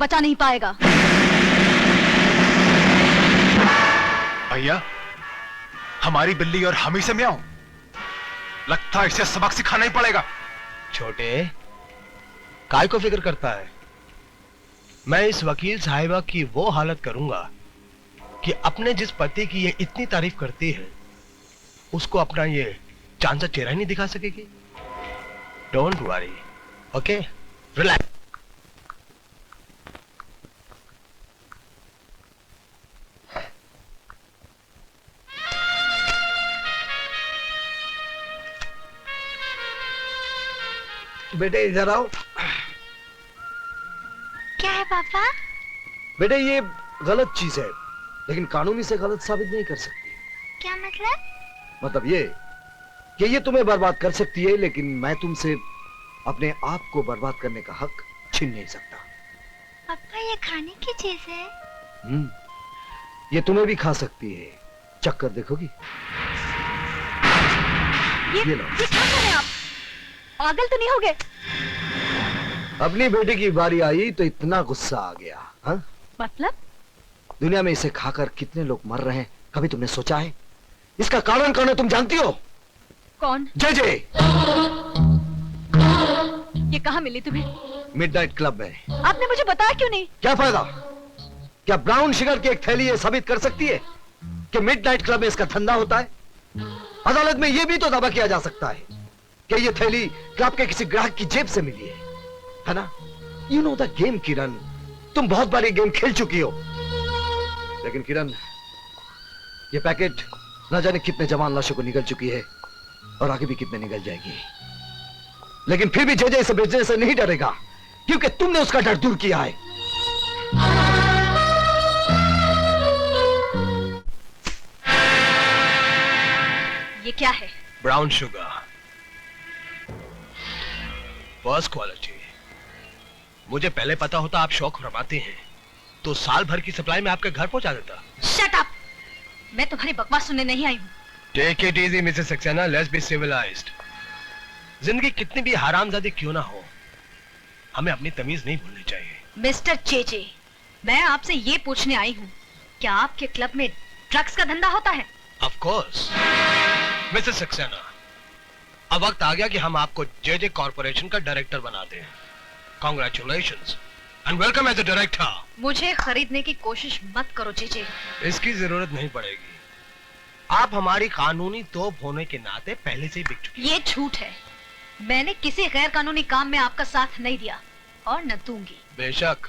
बचा नहीं पाएगा। भैया, हमारी बिल्ली और हम ही से म्याऊं। लगता है इसे सबक सिखाना ही पड़ेगा। छोटे, काय को फिक्र करता है? मैं इस वकील साहिबा की वो हालत करूंगा कि अपने जिस पति की ये इतनी तारीफ करती है उसको अपना ये चांद सा चेहरा ही नहीं दिखा सकेगी। Don't worry, okay, relax. बेटे इधर आओ। क्या है पापा? बेटे ये गलत चीज है, लेकिन कानूनी से गलत साबित नहीं कर सकती। क्या मतलब? मतलब ये कि ये तुम्हें बर्बाद कर सकती है, लेकिन मैं तुमसे अपने आप को बर्बाद करने का हक छीन नहीं सकता। पापा ये खाने की चीज है? ये तुम्हें भी खा सकती है। चक्कर देखोगी? ये लो। ये क्या कर रहे हैं आप? पागल तो नहीं हो गए? अपनी बेटे की बारी आई तो इतना गुस्सा आ गया। हाँ? मतलब? दुनिया में इसे खाकर कितने लोग मर रहे हैं, कभी तुमने सोचा है? इसका कारण कौन है, तुम जानती हो? कौन? जे। ये कहाँ मिली तुम्हें? मिडनाइट क्लब में। आपने मुझे बताया क्यों नहीं? क्या फायदा? क्या ब्राउन शुगर की एक थैली ये साबित कर सकती है कि मिडनाइट क्लब में इसका धंधा होता है? अदालत में यह भी तो दावा किया जा सकता है कि ये थैली क्लब के किसी ग्राहक की जेब से मिली है ना? यू नो द गेम किरण, तुम बहुत बार ये गेम खेल चुकी हो। लेकिन किरण, ये पैकेट न जाने कितने जवान लाशों को निगल चुकी है और आगे भी कितने निगल जाएगी। लेकिन फिर भी जे इसे बेचने से नहीं डरेगा, क्योंकि तुमने उसका डर दूर किया है। ये क्या है? Brown sugar, first quality. मुझे पहले पता होता आप शौक फरमाते हैं तो साल भर की सप्लाई में आपके घर पहुंचा देता। Shut up! मैं तुम्हारी बकवास सुनने नहीं आई हूं। Take it easy Mrs Saxena, let's be civilised. जिंदगी कितनी भी हरामजादी क्यों ना हो, हमें अपनी तमीज नहीं भूलनी चाहिए। मिस्टर चेचे, मैं आपसे ये पूछने आई हूँ, क्या आपके क्लब में ड्रग्स का धंधा होता है? ऑफ कोर्स मिसेस सक्सेना, अब वक्त आ गया कि हम आपको जे कॉर्पोरेशन का डायरेक्टर बना दें। Congratulations and welcome as a director. मुझे खरीदने की कोशिश मत करो चेचे। इसकी जरूरत नहीं पड़ेगी। आप हमारी कानूनी तोप होने के नाते पहले से ही बिक चुकी। ये झूठ है। मैंने किसी गैर कानूनी काम में आपका साथ नहीं दिया और न दूंगी। बेशक,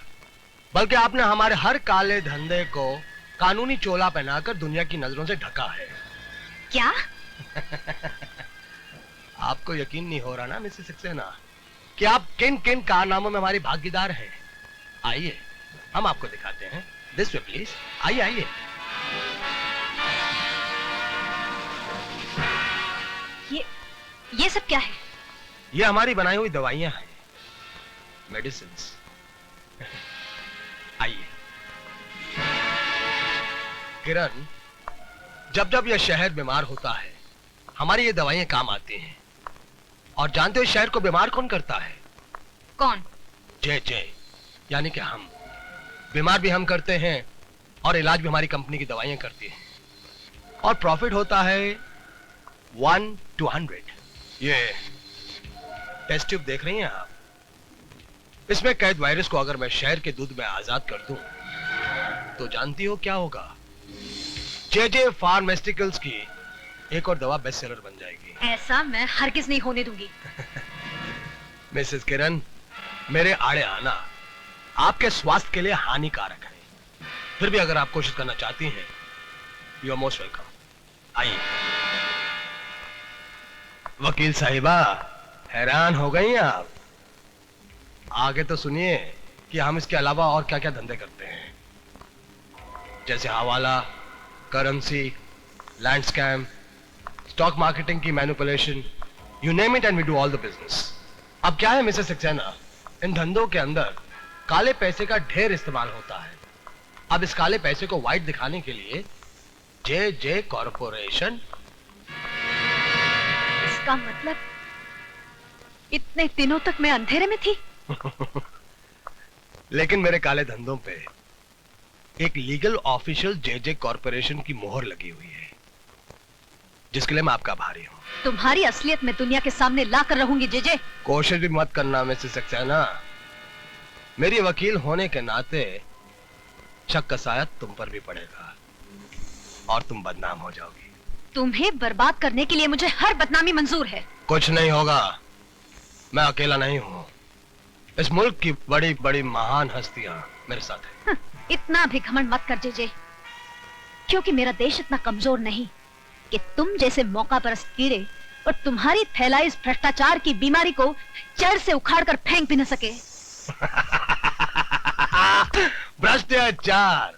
बल्कि आपने हमारे हर काले धंधे को कानूनी चोला पहनाकर दुनिया की नजरों से ढका है। क्या? आपको यकीन नहीं हो रहा ना मिसेस सक्सेना कि आप किन किन कारनामों में हमारी भागीदार हैं? आइए हम आपको दिखाते हैं। दिस वे प्लीज, आइए आइए। ये सब क्या है? ये हमारी बनाई हुई दवाइयां हैं, मेडिसिन्स। आइए। किरण, जब जब यह शहर बीमार होता है हमारी ये दवाइयां काम आती हैं। और जानते हो शहर को बीमार कौन करता है? कौन? जे यानी कि हम। बीमार भी हम करते हैं और इलाज भी हमारी कंपनी की दवाइयां करती हैं। और प्रॉफिट होता है 1 to 100। ये टेस्ट ट्यूब देख रही हैं आप? इसमें कैद वायरस को अगर मैं शहर के दूध में आजाद कर दूं तो जानती हो क्या होगा? जे फार्मास्यूटिकल्स की एक और दवा बेस्ट सेलर बन जाएगी। ऐसा मैं हरगिज नहीं होने दूंगी। मिसेस किरण, मेरे आड़े आना आपके स्वास्थ्य के लिए हानिकारक है। फिर भी अगर आप कोशिश करना चाहती हैं, यू आर मोस्ट वेलकम। आइए। वकील साहिबा, हैरान हो गई आप? आगे तो सुनिए कि हम इसके अलावा और क्या क्या धंधे करते हैं, जैसे hawala, currency, land scam, stock marketing की manipulation, you name it and we do all the business. अब क्या है मिसेस सक्सेना, इन धंधों के अंदर काले पैसे का ढेर इस्तेमाल होता है। अब इस काले पैसे को व्हाइट दिखाने के लिए जे कॉर्पोरेशन। इसका मतलब इतने दिनों तक मैं अंधेरे में थी? लेकिन मेरे काले धंधों पे एक लीगल ऑफिशियल जेजे कॉर्पोरेशन की मोहर लगी हुई है, जिसके लिए मैं आपका आभारी हूं। तुम्हारी असलियत में दुनिया के सामने ला कर रहूंगी जेजे। कोशिश भी मत करना मिसेस सक्सेना। मेरी वकील होने के नाते शक का साया तुम पर भी पड़ेगा और तुम बदनाम हो जाओगी। तुम्हें बर्बाद करने के लिए मुझे हर बदनामी मंजूर है। कुछ नहीं होगा, मैं अकेला नहीं हूं। इस मुल्क की बड़ी बड़ी महान हस्तियां मेरे साथ हैं। इतना भी घमंड मत कर जेजे, क्योंकि मेरा देश इतना कमजोर नहीं कि तुम जैसे मौका परस्त कीड़े और तुम्हारी फैलाई इस भ्रष्टाचार की बीमारी को जड़ से उखाड़ कर फेंक भी न सके। भ्रष्टाचार,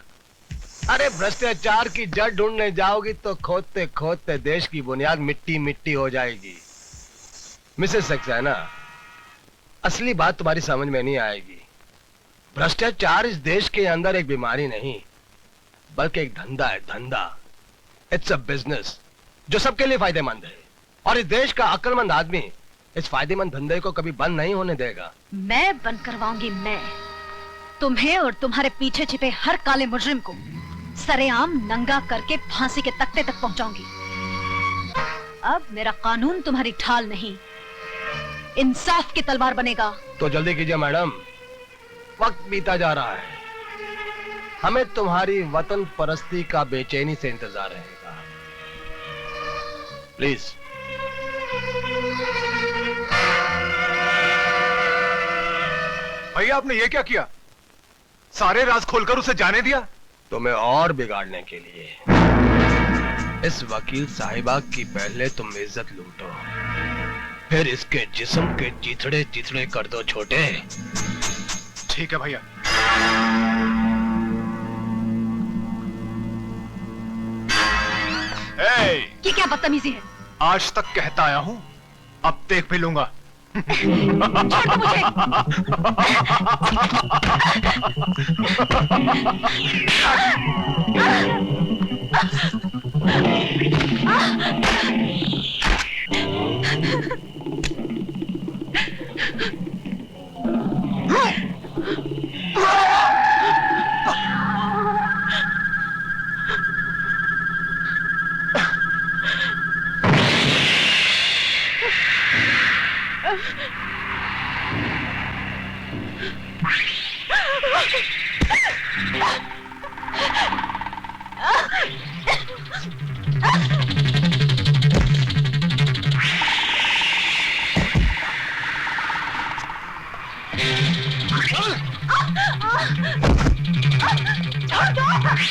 अरे भ्रष्टाचार की जड़ ढूंढने जाओगी तो खोदते खोदते देश की बुनियाद मिट्टी मिट्टी हो जाएगी। मिसेस सक्सेना, असली बात तुम्हारी समझ में नहीं आएगी। भ्रष्टाचार इस देश के अंदर एक बीमारी नहीं, बल्कि एक धंधा है, धंधा। इट्स अ बिजनेस जो सबके लिए फायदेमंद है, और इस देश का अक्लमंद आदमी इस फायदेमंद धंधे को कभी बंद नहीं होने देगा। मैं बंद करवाऊंगी, मैं तुम्हें और तुम्हारे पीछे छिपे हर काले मुजरिम को सरेआम नंगा करके फांसी के तख्ते तक पहुंचाऊंगी। अब मेरा कानून तुम्हारी ढाल नहीं, इंसाफ की तलवार बनेगा। तो जल्दी कीजिए मैडम, वक्त बीता जा रहा है। हमें तुम्हारी वतन परस्ती का बेचैनी से इंतजार रहेगा। प्लीज। भैया आपने ये क्या किया? सारे राज खोलकर उसे जाने दिया? तुम्हें और बिगाड़ने के लिए। इस वकील साहिबा की पहले तुम इज्जत लूटो, फिर इसके जिस्म के चिथड़े चिथड़े कर दो छोटे। ठीक है भैया। ये क्या बदतमीजी है? आज तक कहता आया हूं, अब देख भी लूंगा। छोड़ दो मुझे।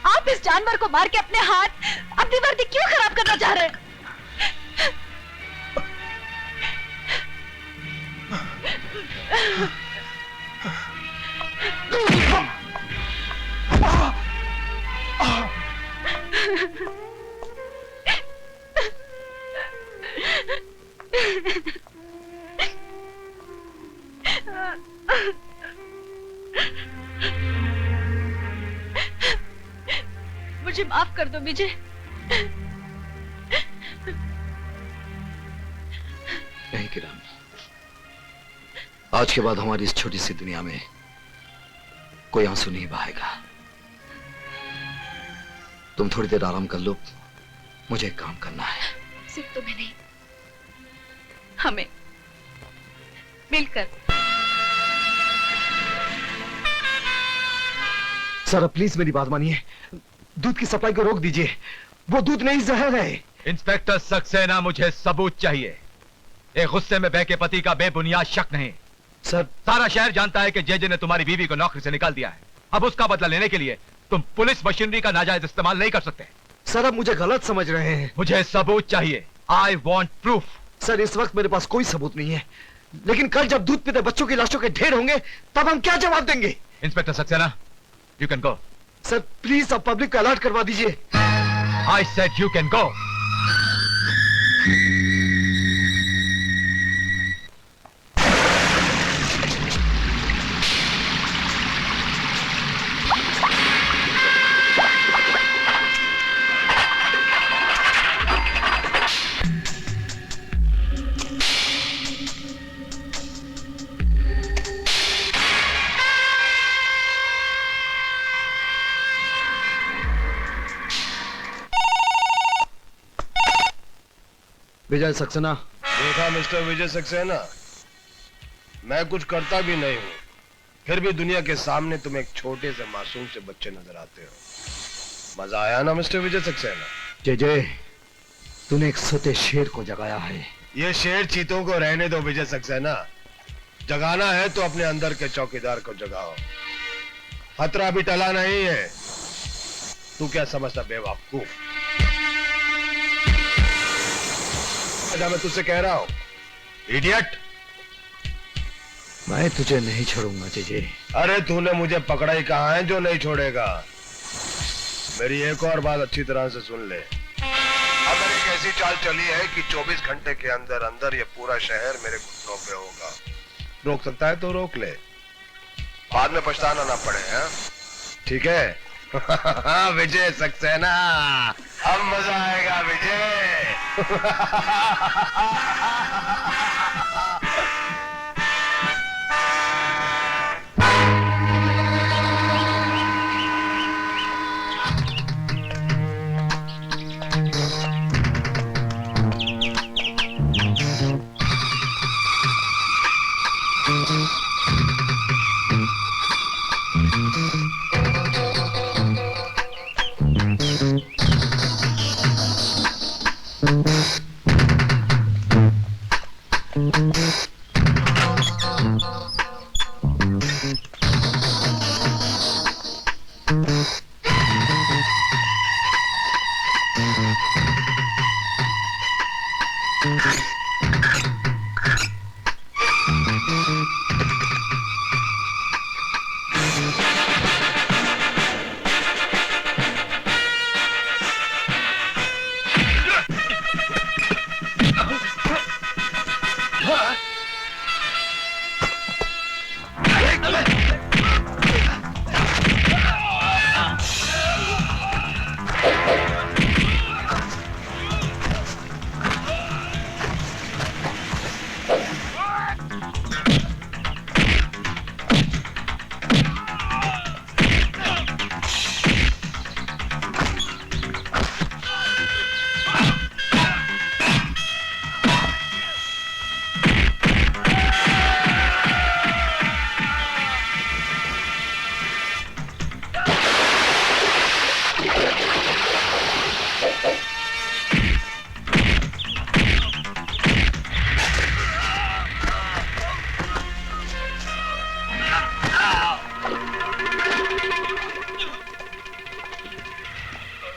आप इस जानवर को मार के अपने हाथ, अपनी वर्दी क्यों खराब करना चाह रहे हैं? मुझे माफ कर दो विजय। नहीं किरण, आज के बाद हमारी इस छोटी सी दुनिया में कोई आंसू नहीं बहाएगा। तुम थोड़ी देर आराम कर लो, मुझे एक काम करना है। सिर्फ तुम्हें नहीं, हमें मिलकर। सर प्लीज मेरी बात मानिए, दूध की सप्लाई को रोक दीजिए। वो दूध नहीं जहर है। इंस्पेक्टर सक्सेना, मुझे सबूत चाहिए। एक गुस्से में बहके पति का बेबुनियाद शक नहीं। सर सारा शहर जानता है कि जेजे ने तुम्हारी बीवी को नौकरी से निकाल दिया है। अब उसका बदला लेने के लिए तुम पुलिस मशीनरी का नाजायज इस्तेमाल नहीं कर सकते। सर आप मुझे गलत समझ रहे हैं। मुझे सबूत चाहिए। I want proof. सर इस वक्त मेरे पास कोई सबूत नहीं है, लेकिन कल जब दूध पीते बच्चों की लाशों के ढेर होंगे तब हम क्या जवाब देंगे? Inspector Saxena, you can go. Sir please आप पब्लिक को अलर्ट करवा दीजिए। I said you can go. Vijay Saxena. देखा मिस्टर विजय सक्सेना, मैं कुछ करता भी नहीं हूं, फिर भी दुनिया के सामने तुम एक छोटे से मासूम से बच्चे नजर आते हो। मजा आया ना मिस्टर विजय सक्सेना? जय तूने एक सोते शेर को जगाया है। ये शेर चीतों को रहने दो विजय सक्सेना। जगाना है तो अपने अंदर के चौकीदार को जगाओ। खतरा भी टला नहीं है। तू क्या समझता बेवकूफ? मैं तुझसे कह रहा हूं, इडियट। मैं तुझे नहीं छोड़ूंगा जय। अरे तूने मुझे पकड़ा ही कहा है जो नहीं छोड़ेगा। मेरी एक और बात अच्छी तरह से सुन ले। अब मैंने एक ऐसी चाल चली है कि 24 घंटे के अंदर अंदर ये पूरा शहर मेरे घुटनों पे होगा। रोक सकता है तो रोक ले, बाद में पछताना ना पड़े। हैं ठीक है? विजय सक्सेना, अब मजा आएगा विजय।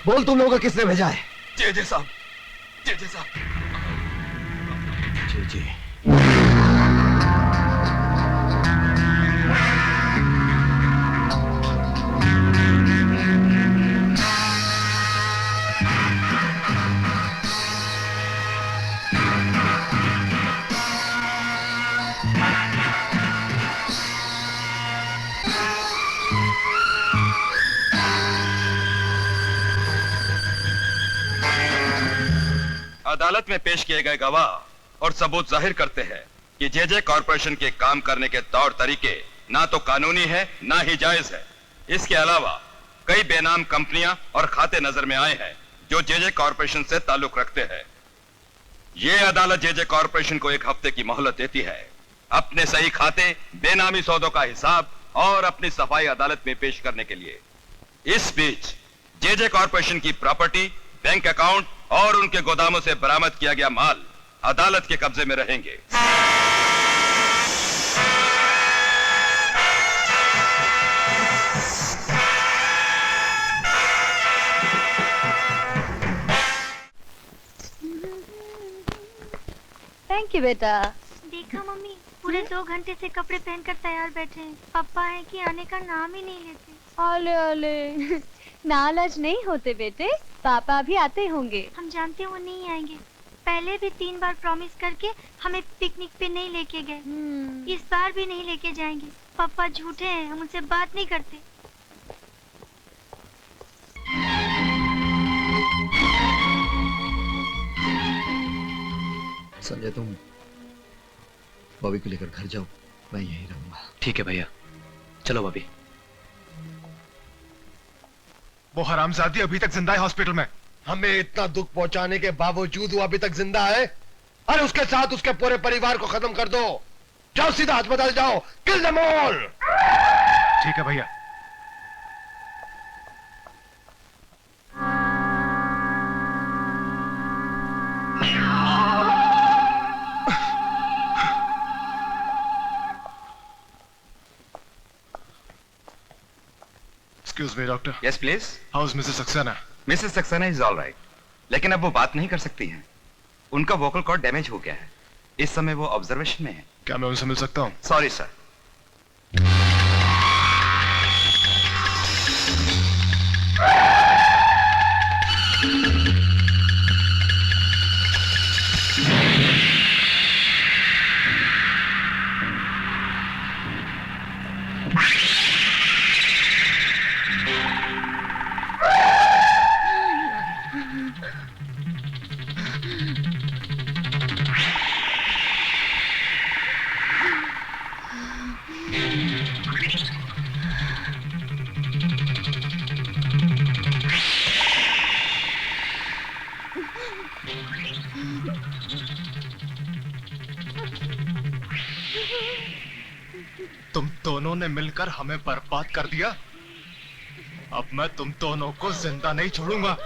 बोल तुम लोगों को किसने भेजा है? जेजे साहब, जेजे साहब। जी अदालत में पेश किए गए गवाह और सबूत जाहिर करते हैं कि जेजे कॉरपोरेशन के काम करने के तौर तरीके ना तो कानूनी है ना ही जायज है। इसके अलावा कई बेनाम कंपनियां और खाते नजर में आए हैं जो जेजे कॉरपोरेशन से ताल्लुक रखते हैं। ये अदालत जेजे कॉरपोरेशन को 1 हफ्ते की मोहलत देती है अपने सही खाते, बेनामी सौदों का हिसाब और अपनी सफाई अदालत में पेश करने के लिए। इस बीच जेजे कॉरपोरेशन की प्रॉपर्टी, बैंक अकाउंट और उनके गोदामों से बरामद किया गया माल अदालत के कब्जे में रहेंगे। थैंक यू बेटा। देखा मम्मी, पूरे 2 घंटे से कपड़े पहनकर तैयार बैठे हैं। पापा है कि आने का नाम ही नहीं लेते। ओले ओले, नाराज नहीं होते बेटे, पापा भी आते होंगे। हम जानते हैं वो नहीं आएंगे। पहले भी 3 बार प्रॉमिस करके हमें पिकनिक पे नहीं लेके गए। इस बार भी नहीं लेके जाएंगे। पापा झूठे हैं, हम उनसे बात नहीं करते। संजय, तुम बॉबी को लेकर घर जाओ, मैं यहीं रहूंगा। ठीक है भैया, चलो बॉबी। वो हरामजादी अभी तक जिंदा है हॉस्पिटल में। हमें इतना दुख पहुंचाने के बावजूद वो अभी तक जिंदा है। अरे उसके साथ उसके पूरे परिवार को खत्म कर दो। जाओ सीधा अस्पताल जाओ, किल देम ऑल। ठीक है भैया। Excuse me, doctor. Yes please. How's Mrs. Saxena? Mrs Saxena is all right, लेकिन अब वो बात नहीं कर सकती हैं। उनका वोकल कॉर्ड डैमेज हो गया है। इस समय वो ऑब्जर्वेशन में है। क्या मैं उनसे मिल सकता हूँ? Sorry sir. तुम दोनों ने मिलकर हमें बर्बाद कर दिया। अब मैं तुम दोनों को जिंदा नहीं छोड़ूंगा।